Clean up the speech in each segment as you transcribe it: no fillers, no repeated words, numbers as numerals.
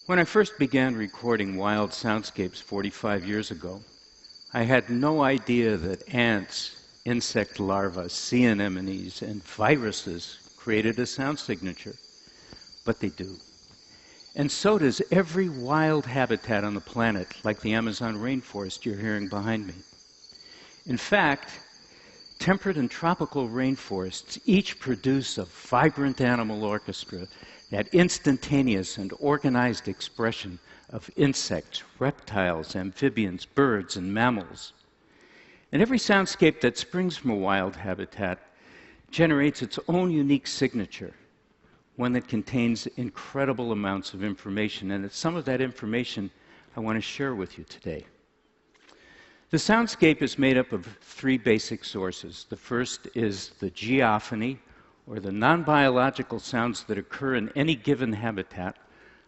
When I first began recording wild soundscapes 45 years ago, I had no idea that ants, insect larvae, sea anemones, and viruses created a sound signature. But they do. And so does every wild habitat on the planet, like the Amazon rainforest you're hearing behind me. In fact, temperate and tropical rainforests each produce a vibrant animal orchestra, that instantaneous and organized expression of insects, reptiles, amphibians, birds, and mammals. And every soundscape that springs from a wild habitat generates its own unique signature, one that contains incredible amounts of information, and it's some of that information I want to share with you today. The soundscape is made up of three basic sources. The first is the geophony, or the non-biological sounds that occur in any given habitat,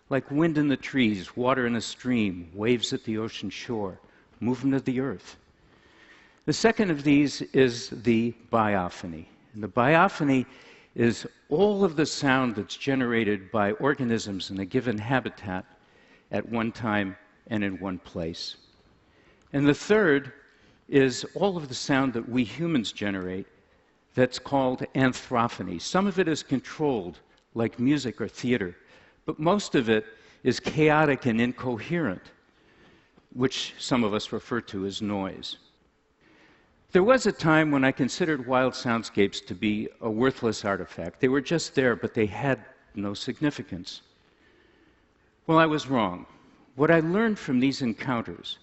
like wind in the trees, water in a stream, waves at the ocean shore, movement of the earth. The second of these is the biophony. And the biophony is all of the sound that's generated by organisms in a given habitat at one time and in one place. And the third is all of the sound that we humans generate that's called anthrophony. Some of it is controlled, like music or theater, but most of it is chaotic and incoherent, which some of us refer to as noise. There was a time when I considered wild soundscapes to be a worthless artifact. They were just there, but they had no significance. Well, I was wrong. What I learned from these encounters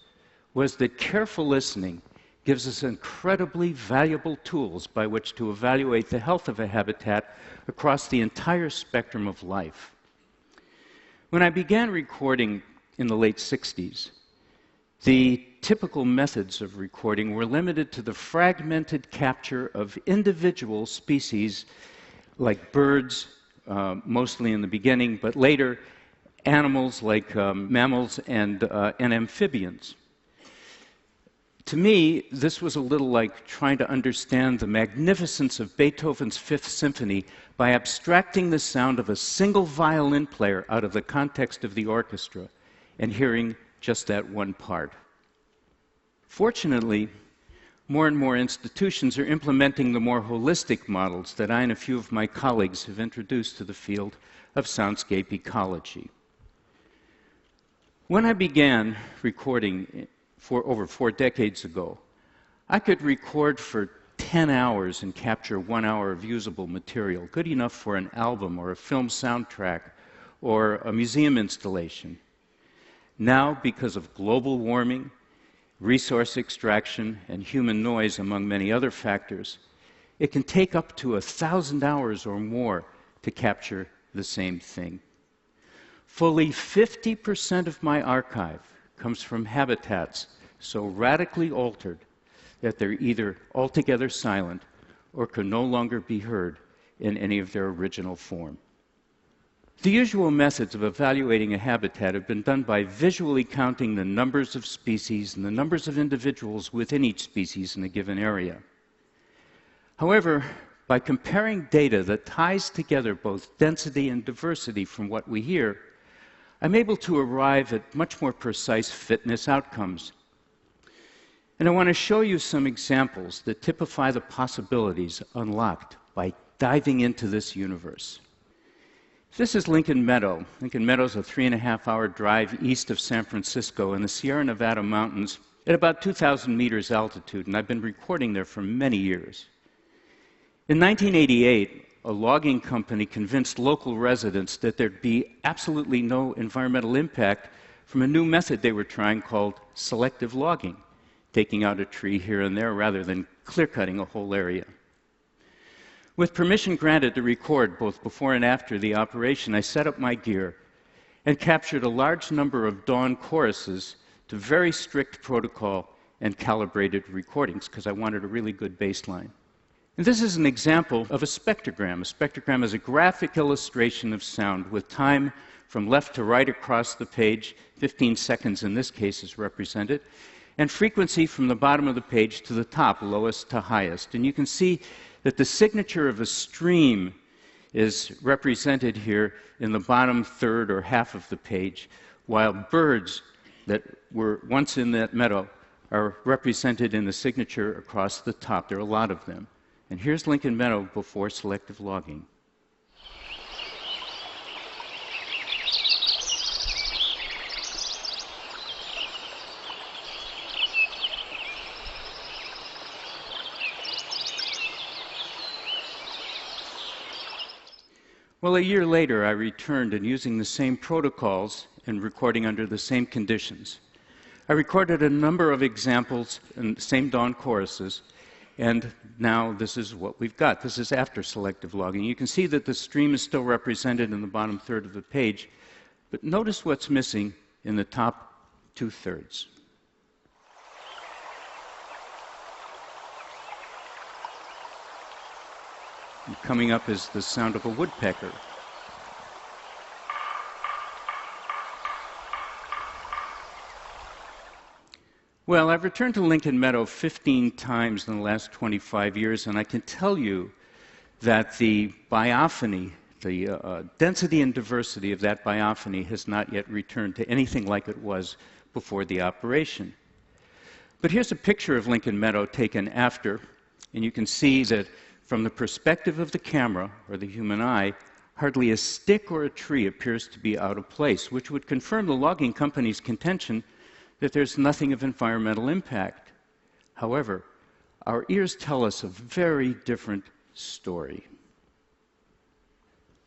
was that careful listening gives us incredibly valuable tools by which to evaluate the health of a habitat across the entire spectrum of life. When I began recording in the late 60s, the typical methods of recording were limited to the fragmented capture of individual species like birds, mostly in the beginning, but later animals like mammals and amphibians. To me, this was a little like trying to understand the magnificence of Beethoven's Fifth Symphony by abstracting the sound of a single violin player out of the context of the orchestra and hearing just that one part. Fortunately, more and more institutions are implementing the more holistic models that I and a few of my colleagues have introduced to the field of soundscape ecology. When I began recording over 4 decades ago, I could record for 10 hours and capture 1 hour of usable material, good enough for an album or a film soundtrack or a museum installation. Now, because of global warming, resource extraction, and human noise, among many other factors, it can take up to 1,000 hours or more to capture the same thing. Fully 50% of my archive comes from habitats so radically altered that they're either altogether silent or can no longer be heard in any of their original form. The usual methods of evaluating a habitat have been done by visually counting the numbers of species and the numbers of individuals within each species in a given area. However, by comparing data that ties together both density and diversity from what we hear, I'm able to arrive at much more precise fitness outcomes. And I want to show you some examples that typify the possibilities unlocked by diving into this universe. This is Lincoln Meadow. Lincoln Meadow is a 3.5-hour drive east of San Francisco in the Sierra Nevada mountains at about 2,000 meters altitude, and I've been recording there for many years. In 1988, a logging company convinced local residents that there'd be absolutely no environmental impact from a new method they were trying called selective logging, taking out a tree here and there rather than clear-cutting a whole area. With permission granted to record both before and after the operation, I set up my gear and captured a large number of dawn choruses to very strict protocol and calibrated recordings because I wanted a really good baseline. And this is an example of a spectrogram. A spectrogram is a graphic illustration of sound with time from left to right across the page, 15 seconds in this case is represented, and frequency from the bottom of the page to the top, lowest to highest. And you can see that the signature of a stream is represented here in the bottom third or half of the page, while birds that were once in that meadow are represented in the signature across the top. There are a lot of them. And here's Lincoln Meadow before selective logging. Well, a year later, I returned, and using the same protocols and recording under the same conditions, I recorded a number of examples in the same dawn choruses, and now this is what we've got. This is after selective logging. You can see that the stream is still represented in the bottom third of the page, but notice what's missing in the top two-thirds. And coming up is the sound of a woodpecker. Well, I've returned to Lincoln Meadow 15 times in the last 25 years, and I can tell you that the biophony, the density and diversity of that biophony has not yet returned to anything like it was before the operation. But here's a picture of Lincoln Meadow taken after, and you can see that from the perspective of the camera, or the human eye, hardly a stick or a tree appears to be out of place, which would confirm the logging company's contention that there's nothing of environmental impact. However, our ears tell us a very different story.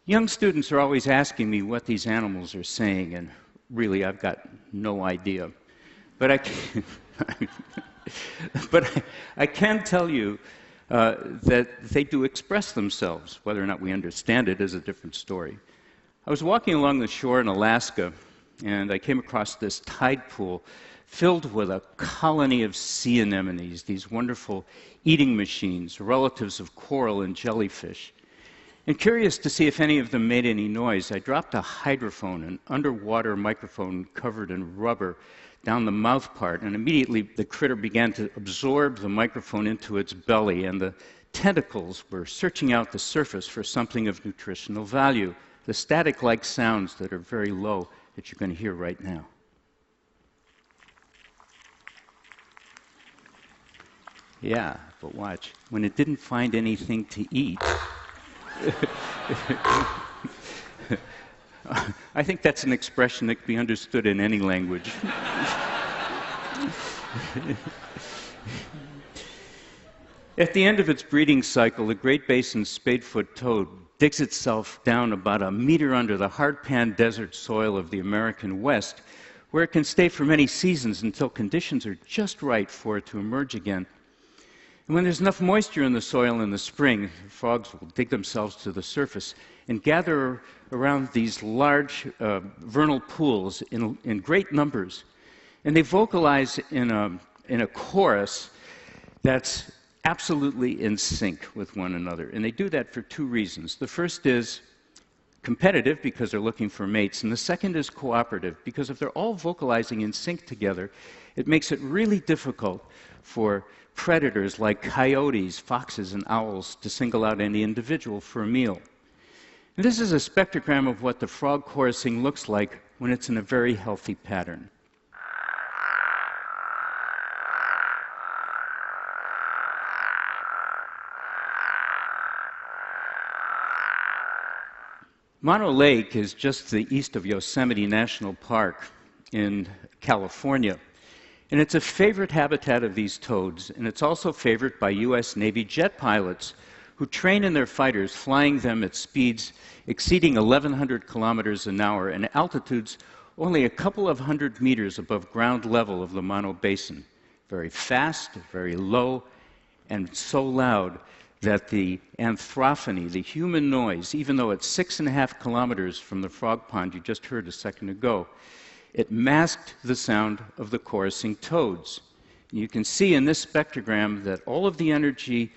Young students are always asking me what these animals are saying, and really, I've got no idea. But I can tell you that they do express themselves. Whether or not we understand it is a different story. I was walking along the shore in Alaska, and I came across this tide pool filled with a colony of sea anemones, these wonderful eating machines, relatives of coral and jellyfish. And curious to see if any of them made any noise, I dropped a hydrophone, an underwater microphone covered in rubber, down the mouth part, and immediately the critter began to absorb the microphone into its belly, and the tentacles were searching out the surface for something of nutritional value, the static-like sounds that are very low that you're going to hear right now. Yeah, but watch. When it didn't find anything to eat, I think that's an expression that can be understood in any language. At the end of its breeding cycle, the Great Basin spadefoot toad digs itself down about a meter under the hard-pan desert soil of the American West, where it can stay for many seasons until conditions are just right for it to emerge again. And when there's enough moisture in the soil in the spring, the frogs will dig themselves to the surface and gather around these large vernal pools in great numbers. And they vocalize in a chorus that's absolutely in sync with one another. And they do that for two reasons. The first is competitive, because they're looking for mates. And the second is cooperative, because if they're all vocalizing in sync together, it makes it really difficult for predators like coyotes, foxes, and owls to single out any individual for a meal. And this is a spectrogram of what the frog chorusing looks like when it's in a very healthy pattern. Mono Lake is just to the east of Yosemite National Park in California. And it's a favorite habitat of these toads, and it's also favored by U.S. Navy jet pilots who train in their fighters, flying them at speeds exceeding 1,100 kilometers an hour and altitudes only a couple of hundred meters above ground level of the Mono Basin. Very fast, very low, and so loud that the anthrophony, the human noise, even though it's 6.5 kilometers from the frog pond you just heard a second ago, it masked the sound of the chorusing toads. You can see in this spectrogram that all of the energy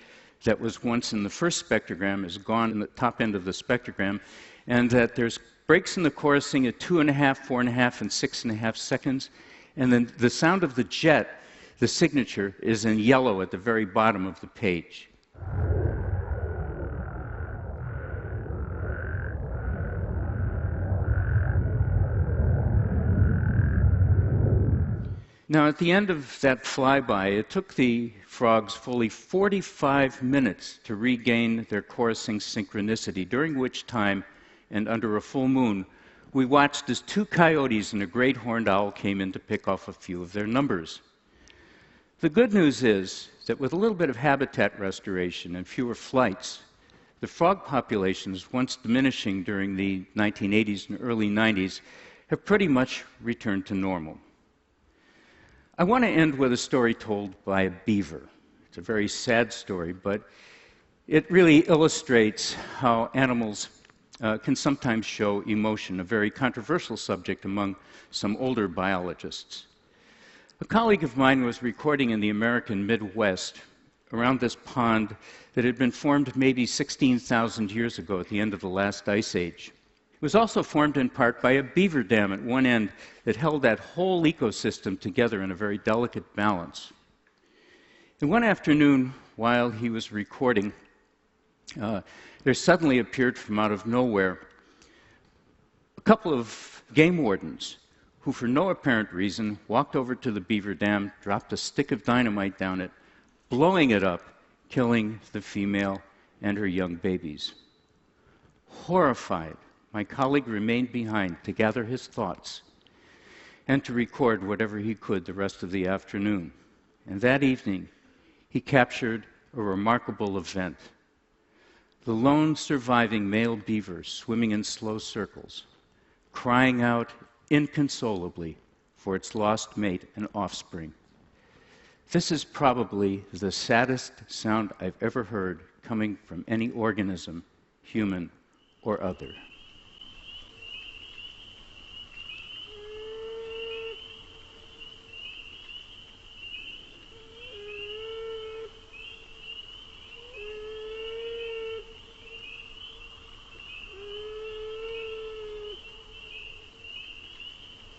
that was once in the first spectrogram is gone in the top end of the spectrogram, and that there's breaks in the chorusing at 2.5, 4.5, and 6.5 seconds, and then the sound of the jet, the signature, is in yellow at the very bottom of the page. Now, at the end of that flyby, it took the frogs fully 45 minutes to regain their chorusing synchronicity, during which time, and under a full moon, we watched as 2 coyotes and a great horned owl came in to pick off a few of their numbers. The good news is that with a little bit of habitat restoration and fewer flights, the frog populations, once diminishing during the 1980s and early 90s, have pretty much returned to normal. I want to end with a story told by a beaver. It's a very sad story, but it really illustrates how animals can sometimes show emotion, a very controversial subject among some older biologists. A colleague of mine was recording in the American Midwest around this pond that had been formed maybe 16,000 years ago at the end of the last ice age. It was also formed in part by a beaver dam at one end that held that whole ecosystem together in a very delicate balance. And one afternoon, while he was recording, there suddenly appeared from out of nowhere a couple of game wardens who, for no apparent reason, walked over to the beaver dam, dropped a stick of dynamite down it, blowing it up, killing the female and her young babies. Horrified, my colleague remained behind to gather his thoughts and to record whatever he could the rest of the afternoon. And that evening, he captured a remarkable event. The lone surviving male beaver swimming in slow circles, crying out inconsolably for its lost mate and offspring. This is probably the saddest sound I've ever heard coming from any organism, human or other.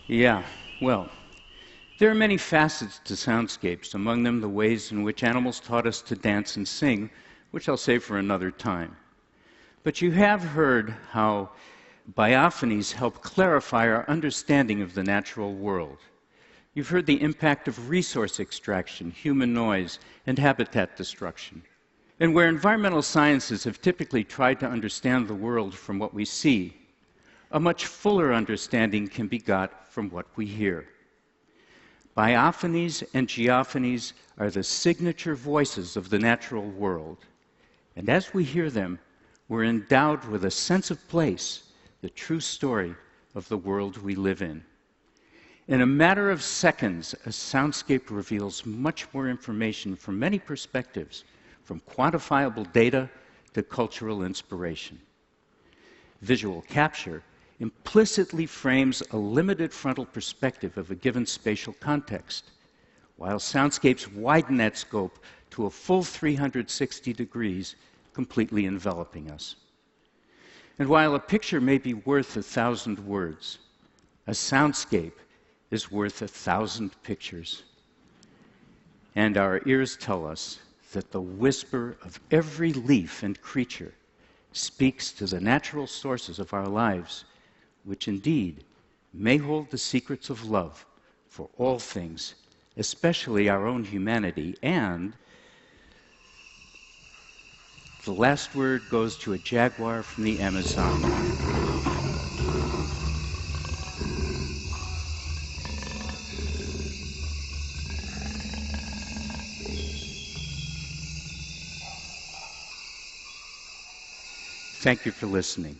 Yeah, well, there are many facets to soundscapes, among them the ways in which animals taught us to dance and sing, which I'll save for another time. But you have heard how biophonies help clarify our understanding of the natural world. You've heard the impact of resource extraction, human noise, and habitat destruction. And where environmental sciences have typically tried to understand the world from what we see, a much fuller understanding can be got from what we hear. Biophonies and geophonies are the signature voices of the natural world. And as we hear them, we're endowed with a sense of place, the true story of the world we live in. In a matter of seconds, a soundscape reveals much more information from many perspectives, from quantifiable data to cultural inspiration. Visual capture implicitly frames a limited frontal perspective of a given spatial context, while soundscapes widen that scope to a full 360 degrees, completely enveloping us. And while a picture may be worth 1,000 words, a soundscape is worth 1,000 pictures. And our ears tell us that the whisper of every leaf and creature speaks to the natural sources of our lives, which indeed may hold the secrets of love for all things, especially our own humanity. And the last word goes to a jaguar from the Amazon. Thank you for listening.